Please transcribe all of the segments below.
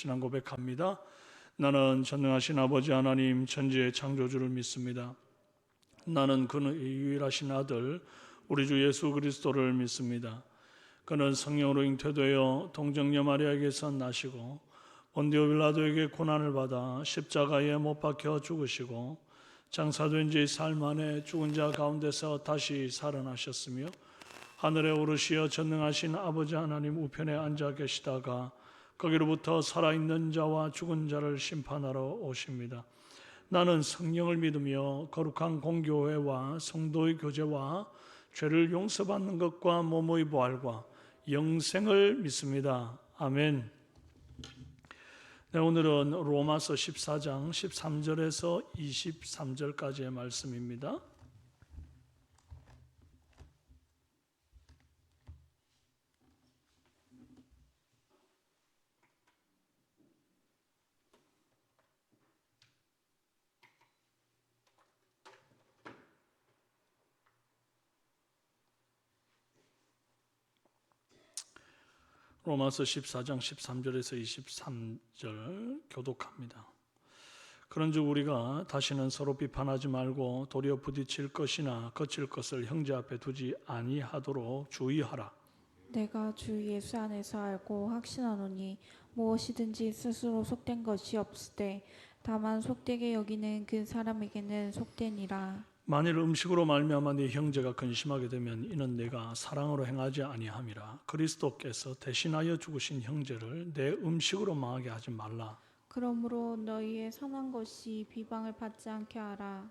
신앙 고백합니다. 나는 전능하신 아버지 하나님 천지의 창조주를 믿습니다. 나는 그의 유일하신 아들 우리 주 예수 그리스도를 믿습니다. 그는 성령으로 잉태되어 동정녀 마리아에게서 나시고 본디오 빌라도에게 고난을 받아 십자가에 못 박혀 죽으시고 장사된 지 사흘 만에 죽은 자 가운데서 다시 살아나셨으며 하늘에 오르시어 전능하신 아버지 하나님 우편에 앉아 계시다가 거기로부터 살아있는 자와 죽은 자를 심판하러 오십니다. 나는 성령을 믿으며 거룩한 공교회와 성도의 교제와 죄를 용서받는 것과 몸의 부활과 영생을 믿습니다. 아멘. 네, 오늘은 로마서 14장 13절에서 23절까지의 말씀입니다. 로마서 14장 13절에서 23절 교독합니다. 그런즉 우리가 다시는 서로 비판하지 말고 도리어 부딪힐 것이나 거칠 것을 형제 앞에 두지 아니하도록 주의하라. 내가 주 예수 안에서 알고 확신하노니 무엇이든지 스스로 속된 것이 없으되 다만 속되게 여기는 그 사람에게는 속되니라. 만일 음식으로 말미암아 네 형제가 근심하게 되면 이는 내가 사랑으로 행하지 아니함이라. 그리스도께서 대신하여 죽으신 형제를 내 음식으로 망하게 하지 말라. 그러므로 너희의 선한 것이 비방을 받지 않게 하라.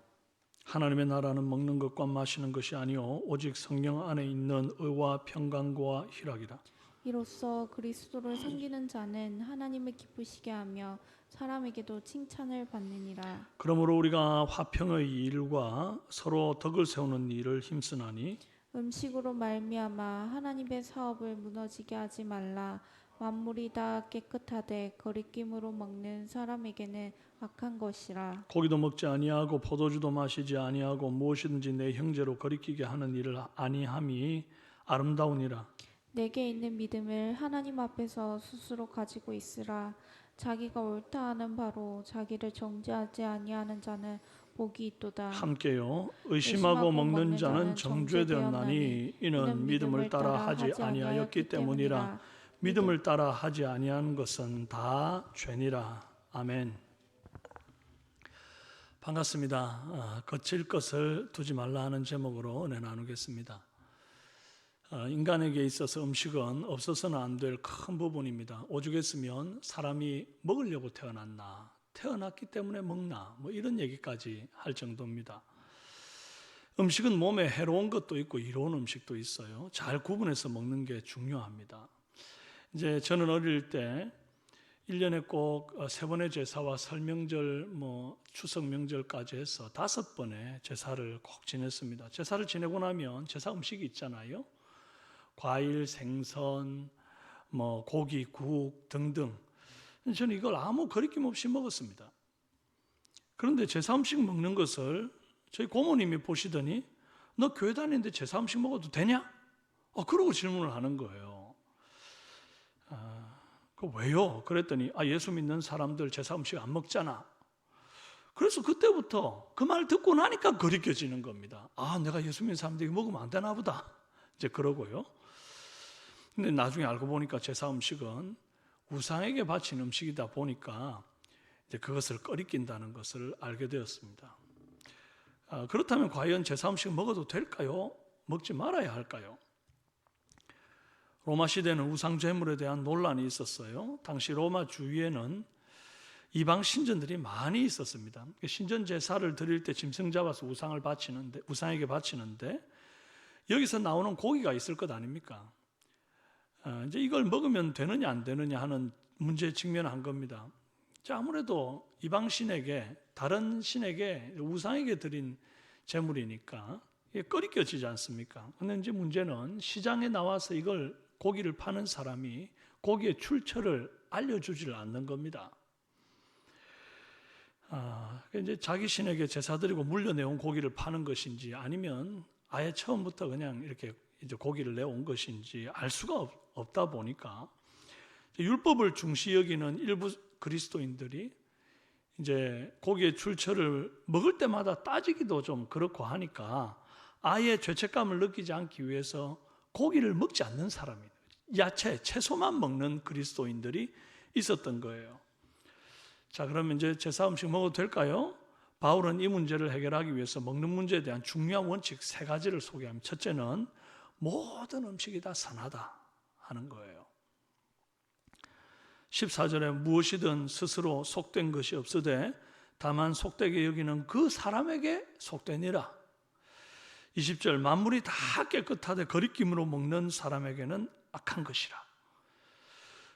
하나님의 나라는 먹는 것과 마시는 것이 아니요 오직 성령 안에 있는 의와 평강과 희락이라. 이로써 그리스도를 섬기는 자는 하나님을 기쁘시게 하며 사람에게도 칭찬을 받느니라. 그러므로 우리가 화평의 일과 서로 덕을 세우는 일을 힘쓰나니 음식으로 말미암아 하나님의 사업을 무너지게 하지 말라. 만물이 다 깨끗하되 거리낌으로 먹는 사람에게는 악한 것이라. 고기도 먹지 아니하고 포도주도 마시지 아니하고 무엇이든지 내 형제로 거리끼게 하는 일을 아니함이 아름다우니라. 내게 있는 믿음을 하나님 앞에서 스스로 가지고 있으라. 자기가 옳다 하는 바로 자기를 정죄하지 아니하는 자는 복이 있도다. 함께요. 의심하고 먹는 자는 정죄되었나니 이는 믿음을 따라 하지 아니하였기 때문이라. 믿음을 따라 하지 아니하는 것은 다 죄니라. 아멘. 반갑습니다. 거칠 것을 두지 말라 하는 제목으로 은혜 나누겠습니다. 인간에게 있어서 음식은 없어서는 안 될 큰 부분입니다. 오죽했으면 사람이 먹으려고 태어났나, 태어났기 때문에 먹나, 뭐 이런 얘기까지 할 정도입니다. 음식은 몸에 해로운 것도 있고 이로운 음식도 있어요. 잘 구분해서 먹는 게 중요합니다. 이제 저는 어릴 때 1년에 꼭 3번의 제사와 설명절, 추석 명절까지 해서 5번의 제사를 꼭 지냈습니다. 제사를 지내고 나면 제사 음식이 있잖아요. 과일, 생선, 고기, 국 등등. 저는 이걸 아무 거리낌 없이 먹었습니다. 그런데 제사 음식 먹는 것을 저희 고모님이 보시더니 너 교회 다니는데 제사 음식 먹어도 되냐? 그러고 질문을 하는 거예요. 왜요? 그랬더니 예수 믿는 사람들 제사 음식 안 먹잖아. 그래서 그때부터 그 말 듣고 나니까 거리껴지는 겁니다. 내가 예수 믿는 사람들이 먹으면 안 되나 보다. 이제 그러고요. 근데 나중에 알고 보니까 제사 음식은 우상에게 바친 음식이다 보니까 이제 그것을 꺼리낀다는 것을 알게 되었습니다. 그렇다면 과연 제사 음식 먹어도 될까요? 먹지 말아야 할까요? 로마 시대는 우상 제물에 대한 논란이 있었어요. 당시 로마 주위에는 이방 신전들이 많이 있었습니다. 신전 제사를 드릴 때 짐승 잡아서 우상에게 바치는데 여기서 나오는 고기가 있을 것 아닙니까? 이제 이걸 먹으면 되느냐 안 되느냐 하는 문제에 직면한 겁니다. 아무래도 이방 신에게, 다른 신에게, 우상에게 드린 제물이니까 이게 꺼리껴지지 않습니까? 그런데 이제 문제는 시장에 나와서 이걸 고기를 파는 사람이 고기의 출처를 알려주지를 않는 겁니다. 이제 자기 신에게 제사 드리고 물려내온 고기를 파는 것인지 아니면 아예 처음부터 그냥 이렇게 이제 고기를 내온 것인지 알 수가 없다 보니까 율법을 중시 여기는 일부 그리스도인들이 이제 고기의 출처를 먹을 때마다 따지기도 좀 그렇고 하니까 아예 죄책감을 느끼지 않기 위해서 고기를 먹지 않는 사람이에요. 야채, 채소만 먹는 그리스도인들이 있었던 거예요. 자, 그러면 이제 제사 음식 먹어도 될까요? 바울은 이 문제를 해결하기 위해서 먹는 문제에 대한 중요한 원칙 3가지를 소개합니다. 첫째는 모든 음식이 다 선하다 하는 거예요. 14절에 무엇이든 스스로 속된 것이 없으되 다만 속되게 여기는 그 사람에게 속되니라. 20절 만물이 다 깨끗하되 거리낌으로 먹는 사람에게는 악한 것이라.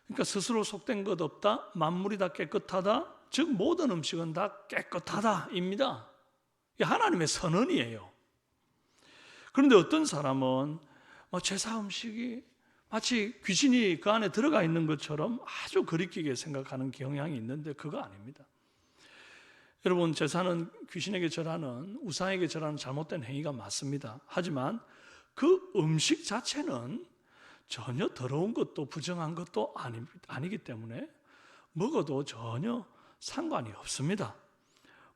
그러니까 스스로 속된 것 없다, 만물이 다 깨끗하다, 즉 모든 음식은 다 깨끗하다입니다. 이게 하나님의 선언이에요. 그런데 어떤 사람은 제사 음식이 마치 귀신이 그 안에 들어가 있는 것처럼 아주 거리끼게 생각하는 경향이 있는데 그거 아닙니다. 여러분, 제사는 귀신에게 절하는, 우상에게 절하는 잘못된 행위가 맞습니다. 하지만 그 음식 자체는 전혀 더러운 것도 부정한 것도 아니기 때문에 먹어도 전혀 상관이 없습니다.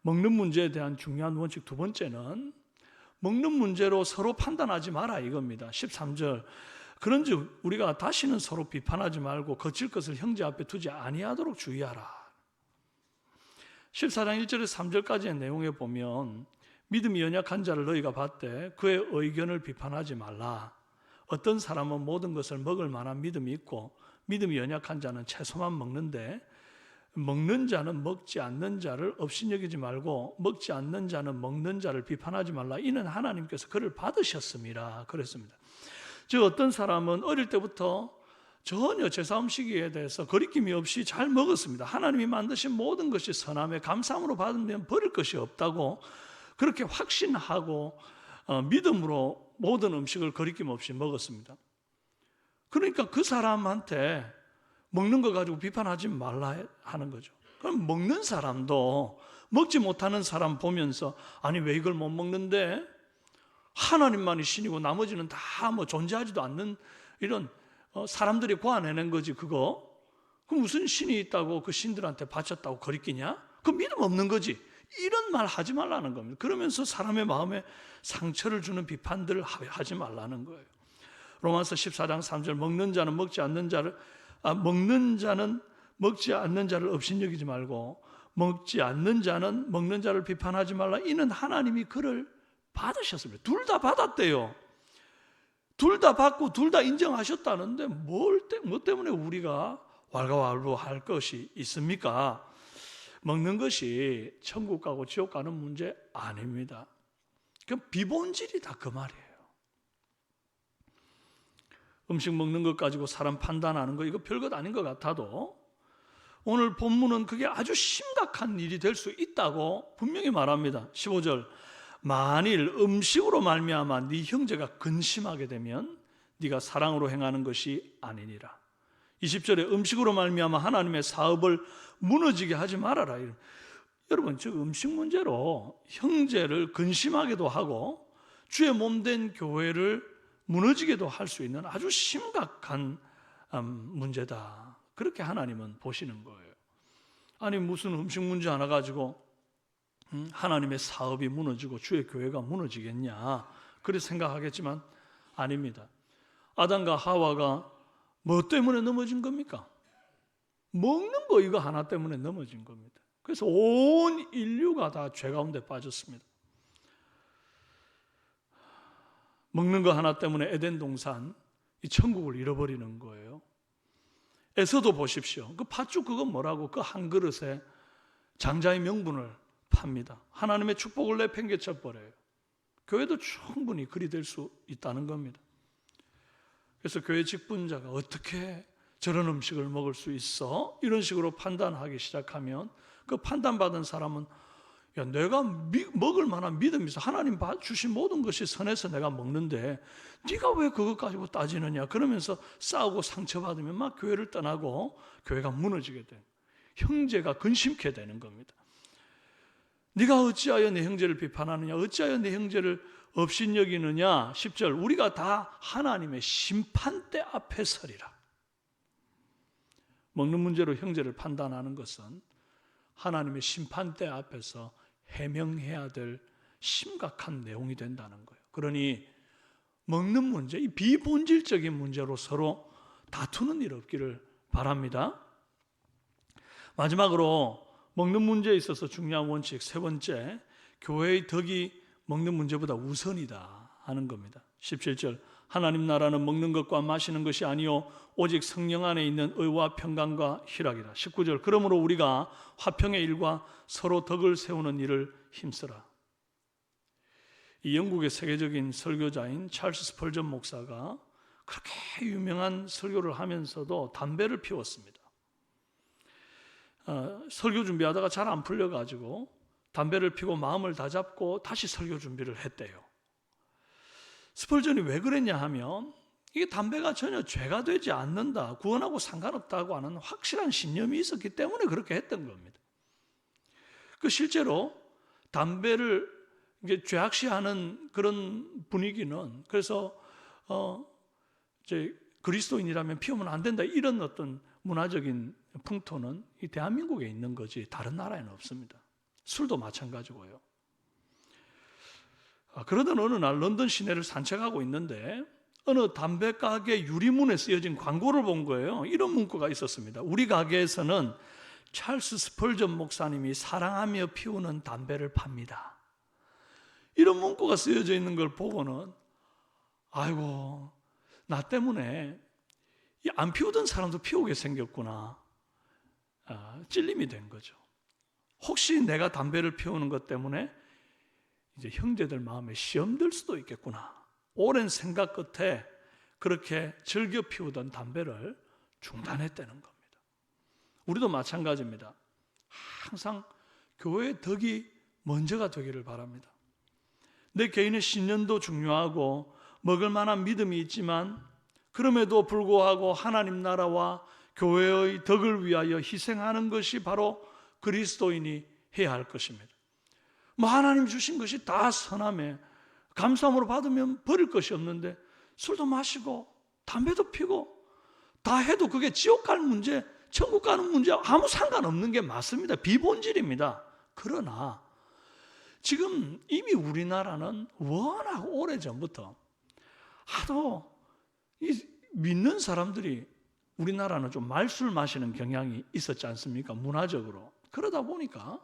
먹는 문제에 대한 중요한 원칙 2번째는 먹는 문제로 서로 판단하지 마라 이겁니다. 13절 그런즉 우리가 다시는 서로 비판하지 말고 거칠 것을 형제 앞에 두지 아니하도록 주의하라. 14장 1절에서 3절까지의 내용에 보면 믿음이 연약한 자를 너희가 봤되 그의 의견을 비판하지 말라. 어떤 사람은 모든 것을 먹을 만한 믿음이 있고 믿음이 연약한 자는 채소만 먹는데 먹는 자는 먹지 않는 자를 업신여기지 말고 먹지 않는 자는 먹는 자를 비판하지 말라. 이는 하나님께서 그를 받으셨음이라 그랬습니다. 즉 어떤 사람은 어릴 때부터 전혀 제사 음식에 대해서 거리낌이 없이 잘 먹었습니다. 하나님이 만드신 모든 것이 선함에 감사함으로 받으면 버릴 것이 없다고 그렇게 확신하고 믿음으로 모든 음식을 거리낌 없이 먹었습니다. 그러니까 그 사람한테 먹는 거 가지고 비판하지 말라 하는 거죠. 그럼 먹는 사람도 먹지 못하는 사람 보면서 아니 왜 이걸 못 먹는데? 하나님만이 신이고 나머지는 다 뭐 존재하지도 않는 이런 사람들이 고안해낸 거지 그거. 그럼 무슨 신이 있다고 그 신들한테 바쳤다고 거리끼냐? 그 믿음 없는 거지. 이런 말 하지 말라는 겁니다. 그러면서 사람의 마음에 상처를 주는 비판들을 하지 말라는 거예요. 로마서 14장 3절 먹는 자는 먹지 않는 자를 업신여기지 말고 먹지 않는 자는 먹는 자를 비판하지 말라. 이는 하나님이 그를 받으셨습니다. 둘 다 받았대요. 둘 다 받고 둘 다 인정하셨다는데 뭐 때문에 우리가 왈가왈부할 것이 있습니까? 먹는 것이 천국 가고 지옥 가는 문제 아닙니다. 그럼 비본질이다 그 말이에요. 음식 먹는 것 가지고 사람 판단하는 거 이거 별것 아닌 것 같아도 오늘 본문은 그게 아주 심각한 일이 될 수 있다고 분명히 말합니다. 15절 만일 음식으로 말미암아 네 형제가 근심하게 되면 네가 사랑으로 행하는 것이 아니니라. 20절에 음식으로 말미암아 하나님의 사업을 무너지게 하지 말아라. 여러분 즉 음식 문제로 형제를 근심하게도 하고 주의 몸된 교회를 무너지게도 할 수 있는 아주 심각한 문제다. 그렇게 하나님은 보시는 거예요. 아니 무슨 음식 문제 하나 가지고 하나님의 사업이 무너지고 주의 교회가 무너지겠냐 그렇게 생각하겠지만 아닙니다. 아담과 하와가 뭐 때문에 넘어진 겁니까? 먹는 거 이거 하나 때문에 넘어진 겁니다. 그래서 온 인류가 다 죄 가운데 빠졌습니다. 먹는 거 하나 때문에 에덴 동산 이 천국을 잃어버리는 거예요. 에서도 보십시오. 그 팥죽 그거 뭐라고 그 한 그릇에 장자의 명분을 팝니다. 하나님의 축복을 내팽개쳐 버려요. 교회도 충분히 그리 될 수 있다는 겁니다. 그래서 교회 직분자가 어떻게 저런 음식을 먹을 수 있어? 이런 식으로 판단하기 시작하면 그 판단받은 사람은 야, 내가 먹을 만한 믿음이 있어. 하나님 주신 모든 것이 선해서 내가 먹는데 네가 왜 그것 가지고 따지느냐? 그러면서 싸우고 상처받으면 막 교회를 떠나고 교회가 무너지게 돼. 형제가 근심케 되는 겁니다. 네가 어찌하여 내 형제를 비판하느냐? 어찌하여 내 형제를 업신여기느냐? 10절 우리가 다 하나님의 심판대 앞에 서리라. 먹는 문제로 형제를 판단하는 것은 하나님의 심판대 앞에서 해명해야 될 심각한 내용이 된다는 거예요. 그러니 먹는 문제, 이 비본질적인 문제로 서로 다투는 일 없기를 바랍니다. 마지막으로 먹는 문제에 있어서 중요한 원칙 세 번째, 교회의 덕이 먹는 문제보다 우선이다 하는 겁니다. 17절, 하나님 나라는 먹는 것과 마시는 것이 아니요 오직 성령 안에 있는 의와 평강과 희락이라. 19절, 그러므로 우리가 화평의 일과 서로 덕을 세우는 일을 힘쓰라. 이 영국의 세계적인 설교자인 찰스 스펄전 목사가 그렇게 유명한 설교를 하면서도 담배를 피웠습니다. 설교 준비하다가 잘 안 풀려가지고 담배를 피고 마음을 다잡고 다시 설교 준비를 했대요. 스펄전이 왜 그랬냐 하면 이게 담배가 전혀 죄가 되지 않는다, 구원하고 상관없다고 하는 확실한 신념이 있었기 때문에 그렇게 했던 겁니다. 실제로 담배를 이게 죄악시하는 그런 분위기는, 그래서 이제 그리스도인이라면 피우면 안 된다 이런 어떤 문화적인 풍토는 이 대한민국에 있는 거지 다른 나라에는 없습니다. 술도 마찬가지고요. 그러던 어느 날 런던 시내를 산책하고 있는데 어느 담배 가게 유리문에 쓰여진 광고를 본 거예요. 이런 문구가 있었습니다. 우리 가게에서는 찰스 스펄전 목사님이 사랑하며 피우는 담배를 팝니다. 이런 문구가 쓰여져 있는 걸 보고는 아이고, 나 때문에 안 피우던 사람도 피우게 생겼구나, 찔림이 된 거죠. 혹시 내가 담배를 피우는 것 때문에 이제 형제들 마음에 시험 들 수도 있겠구나, 오랜 생각 끝에 그렇게 즐겨 피우던 담배를 중단했다는 겁니다. 우리도 마찬가지입니다. 항상 교회의 덕이 먼저가 되기를 바랍니다. 내 개인의 신념도 중요하고 먹을 만한 믿음이 있지만 그럼에도 불구하고 하나님 나라와 교회의 덕을 위하여 희생하는 것이 바로 그리스도인이 해야 할 것입니다. 하나님 주신 것이 다 선함에 감사함으로 받으면 버릴 것이 없는데 술도 마시고 담배도 피고 다 해도 그게 지옥 갈 문제, 천국 가는 문제 아무 상관없는 게 맞습니다. 비본질입니다. 그러나 지금 이미 우리나라는 워낙 오래전부터 하도 믿는 사람들이, 우리나라는 좀 말술 마시는 경향이 있었지 않습니까? 문화적으로. 그러다 보니까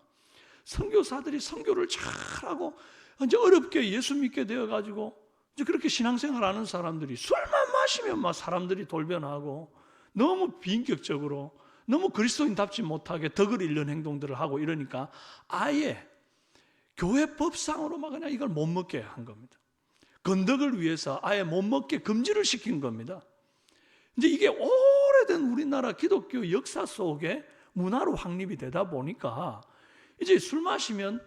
선교사들이 선교를 잘하고 이제 어렵게 예수 믿게 되어가지고 이제 그렇게 신앙생활하는 사람들이 술만 마시면 막 사람들이 돌변하고 너무 비인격적으로 너무 그리스도인답지 못하게 덕을 잃는 행동들을 하고 이러니까 아예 교회 법상으로 막 그냥 이걸 못 먹게 한 겁니다. 건덕을 위해서 아예 못 먹게 금지를 시킨 겁니다. 이제 이게 오래된 우리나라 기독교 역사 속에 문화로 확립이 되다 보니까 이제 술 마시면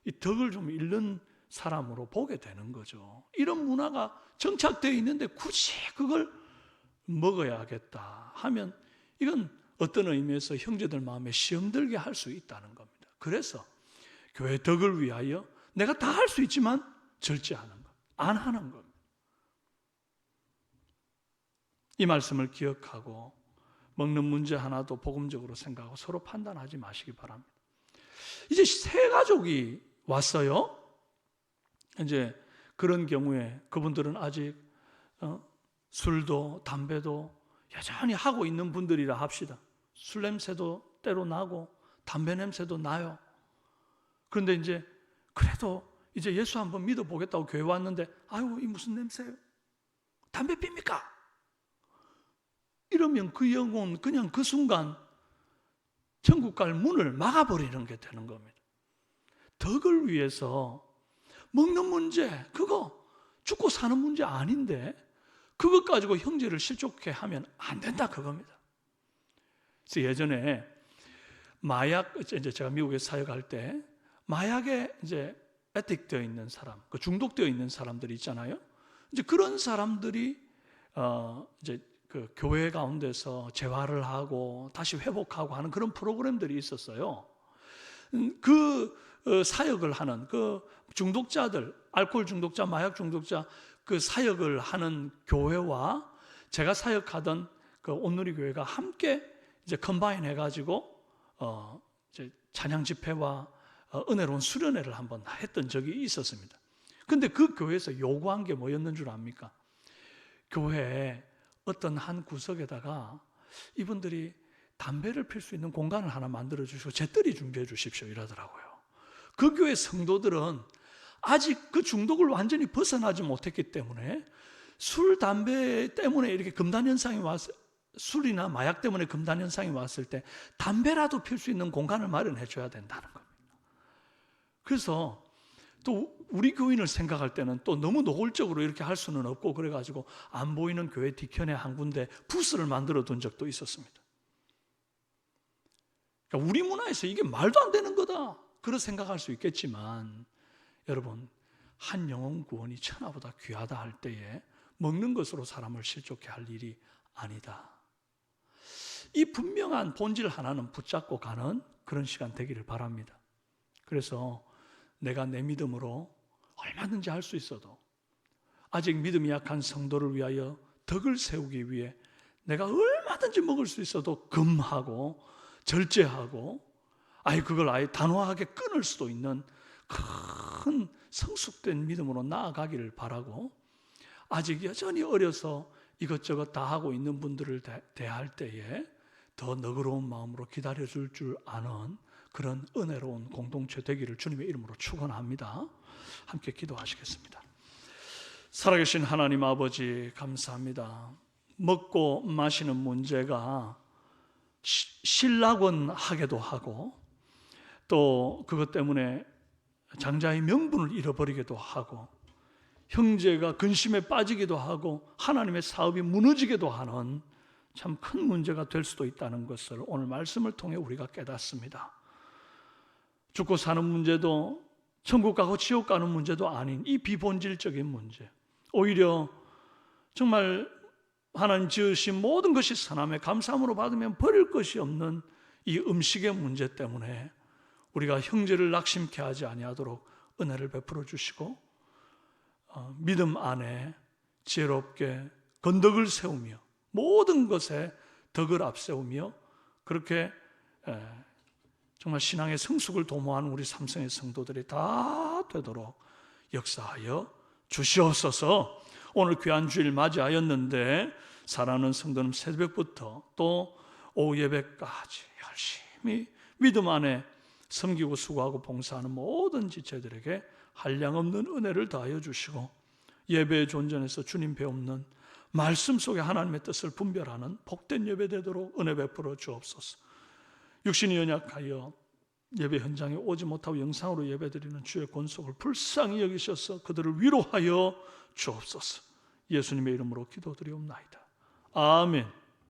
이 덕을 좀 잃는 사람으로 보게 되는 거죠. 이런 문화가 정착되어 있는데 굳이 그걸 먹어야겠다 하면 이건 어떤 의미에서 형제들 마음에 시험 들게 할 수 있다는 겁니다. 그래서 교회 덕을 위하여 내가 다 할 수 있지만 절제하는 것, 안 하는 겁니다. 이 말씀을 기억하고 먹는 문제 하나도 복음적으로 생각하고 서로 판단하지 마시기 바랍니다. 이제 세 가족이 왔어요. 이제 그런 경우에 그분들은 아직 술도 담배도 여전히 하고 있는 분들이라 합시다. 술 냄새도 때로 나고 담배 냄새도 나요. 그런데 이제 그래도 이제 예수 한번 믿어보겠다고 교회 왔는데 아유, 이 무슨 냄새예요? 담배 핍니까? 이러면 그 영혼 그냥 그 순간 천국 갈 문을 막아버리는 게 되는 겁니다. 덕을 위해서 먹는 문제, 그거 죽고 사는 문제 아닌데 그것 가지고 형제를 실족해 하면 안 된다, 그겁니다. 그래서 예전에 마약, 이제 제가 미국에 사역할 때 마약에 이제 에딕되어 있는 사람, 그 중독되어 있는 사람들이 있잖아요. 이제 그런 사람들이 이제 그 교회 가운데서 재활을 하고 다시 회복하고 하는 그런 프로그램들이 있었어요. 그 사역을 하는 그 중독자들, 알코올 중독자, 마약 중독자 그 사역을 하는 교회와 제가 사역하던 그 온누리 교회가 함께 이제 컴바인 해가지고 이제 찬양 집회와 은혜로운 수련회를 한번 했던 적이 있었습니다. 근데 그 교회에서 요구한 게 뭐였는 줄 압니까? 교회에 어떤 한 구석에다가 이분들이 담배를 필 수 있는 공간을 하나 만들어 주시고 재떨이 준비해 주십시오 이러더라고요. 그 교회 성도들은 아직 그 중독을 완전히 벗어나지 못했기 때문에 술, 담배 때문에 이렇게 금단 현상이 왔을, 술이나 마약 때문에 금단 현상이 왔을 때 담배라도 필 수 있는 공간을 마련해 줘야 된다는 겁니다. 그래서 또 우리 교인을 생각할 때는 또 너무 노골적으로 이렇게 할 수는 없고, 그래가지고 안 보이는 교회 뒤편에 한 군데 부스를 만들어 둔 적도 있었습니다. 그러니까 우리 문화에서 이게 말도 안 되는 거다 그렇게 생각할 수 있겠지만, 여러분, 한 영혼 구원이 천하보다 귀하다 할 때에 먹는 것으로 사람을 실족해 할 일이 아니다. 이 분명한 본질 하나는 붙잡고 가는 그런 시간 되기를 바랍니다. 그래서 내가 내 믿음으로 얼마든지 할 수 있어도 아직 믿음이 약한 성도를 위하여 덕을 세우기 위해 내가 얼마든지 먹을 수 있어도 금하고 절제하고 그걸 아예 단호하게 끊을 수도 있는 큰 성숙된 믿음으로 나아가기를 바라고, 아직 여전히 어려서 이것저것 다 하고 있는 분들을 대할 때에 더 너그러운 마음으로 기다려줄 줄 아는 그런 은혜로운 공동체 되기를 주님의 이름으로 축원합니다. 함께 기도하시겠습니다. 살아계신 하나님 아버지, 감사합니다. 먹고 마시는 문제가 신락원하게도 하고, 또 그것 때문에 장자의 명분을 잃어버리기도 하고, 형제가 근심에 빠지기도 하고, 하나님의 사업이 무너지기도 하는 참 큰 문제가 될 수도 있다는 것을 오늘 말씀을 통해 우리가 깨닫습니다. 죽고 사는 문제도 천국 가고 지옥 가는 문제도 아닌 이 비본질적인 문제, 오히려 정말 하나님 지으신 모든 것이 선함에 감사함으로 받으면 버릴 것이 없는 이 음식의 문제 때문에 우리가 형제를 낙심케 하지 아니하도록 은혜를 베풀어 주시고, 믿음 안에 지혜롭게 건덕을 세우며 모든 것에 덕을 앞세우며 그렇게 정말 신앙의 성숙을 도모하는 우리 삼성의 성도들이 다 되도록 역사하여 주시옵소서. 오늘 귀한 주일 맞이하였는데 사랑하는 성도는 새벽부터 또 오후 예배까지 열심히 믿음 안에 섬기고 수고하고 봉사하는 모든 지체들에게 한량없는 은혜를 더하여 주시고, 예배의 존전에서 주님 배우는 말씀 속에 하나님의 뜻을 분별하는 복된 예배 되도록 은혜 베풀어 주옵소서. 육신이 연약하여 예배 현장에 오지 못하고 영상으로 예배드리는 주의 권속을 불쌍히 여기셔서 그들을 위로하여 주옵소서. 예수님의 이름으로 기도드리옵나이다. 아멘.